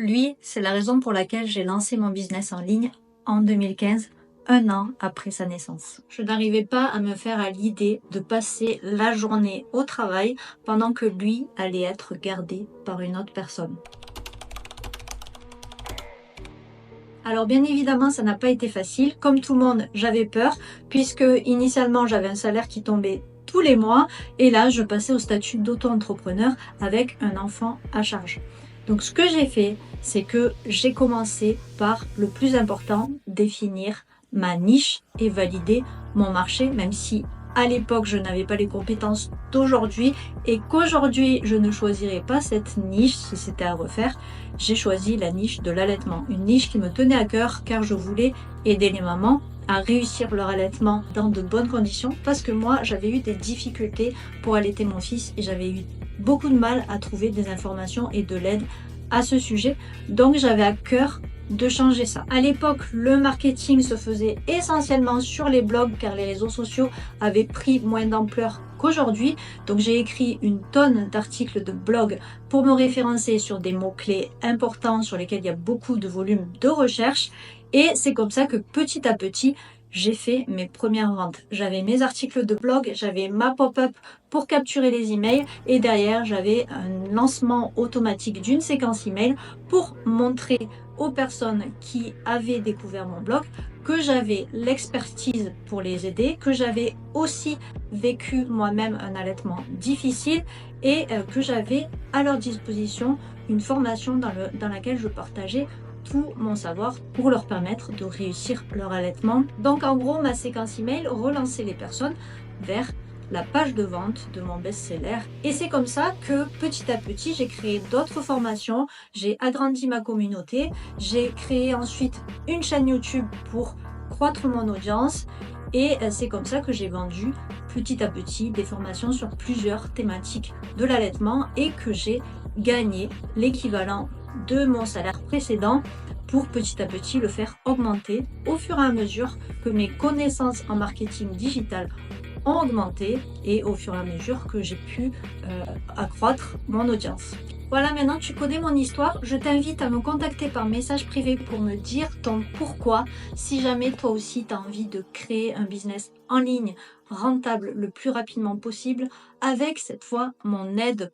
Lui, c'est la raison pour laquelle j'ai lancé mon business en ligne en 2015, un an après sa naissance. Je n'arrivais pas à me faire à l'idée de passer la journée au travail pendant que lui allait être gardé par une autre personne. Alors bien évidemment, ça n'a pas été facile. Comme tout le monde, j'avais peur, puisque initialement j'avais un salaire qui tombait tous les mois, et là je passais au statut d'auto-entrepreneur avec un enfant à charge. Donc ce que j'ai fait, c'est que j'ai commencé par le plus important, définir ma niche et valider mon marché, même si à l'époque je n'avais pas les compétences d'aujourd'hui et qu'aujourd'hui je ne choisirais pas cette niche si c'était à refaire. J'ai choisi la niche de l'allaitement, une niche qui me tenait à cœur car je voulais aider les mamans à réussir leur allaitement dans de bonnes conditions, parce que moi j'avais eu des difficultés pour allaiter mon fils et j'avais eu beaucoup de mal à trouver des informations et de l'aide à ce sujet, donc j'avais à cœur de changer ça. À l'époque, le marketing se faisait essentiellement sur les blogs car les réseaux sociaux avaient pris moins d'ampleur qu'aujourd'hui. Donc j'ai écrit une tonne d'articles de blog pour me référencer sur des mots-clés importants sur lesquels il y a beaucoup de volume de recherche. Et c'est comme ça que petit à petit, j'ai fait mes premières ventes. J'avais mes articles de blog, j'avais ma pop-up pour capturer les emails et derrière, j'avais un lancement automatique d'une séquence email pour montrer aux personnes qui avaient découvert mon blog que j'avais l'expertise pour les aider, que j'avais aussi vécu moi-même un allaitement difficile et que j'avais à leur disposition une formation dans laquelle je partageais tout mon savoir pour leur permettre de réussir leur allaitement. Donc en gros, ma séquence email relançait les personnes vers la page de vente de mon best-seller. Et c'est comme ça que petit à petit, j'ai créé d'autres formations, j'ai agrandi ma communauté, j'ai créé ensuite une chaîne YouTube pour croître mon audience et c'est comme ça que j'ai vendu petit à petit des formations sur plusieurs thématiques de l'allaitement et que j'ai gagné l'équivalent de mon salaire précédent pour petit à petit le faire augmenter au fur et à mesure que mes connaissances en marketing digital ont augmenté et au fur et à mesure que j'ai pu accroître mon audience. Voilà, maintenant tu connais mon histoire, je t'invite à me contacter par message privé pour me dire ton pourquoi si jamais toi aussi tu as envie de créer un business en ligne rentable le plus rapidement possible avec cette fois mon aide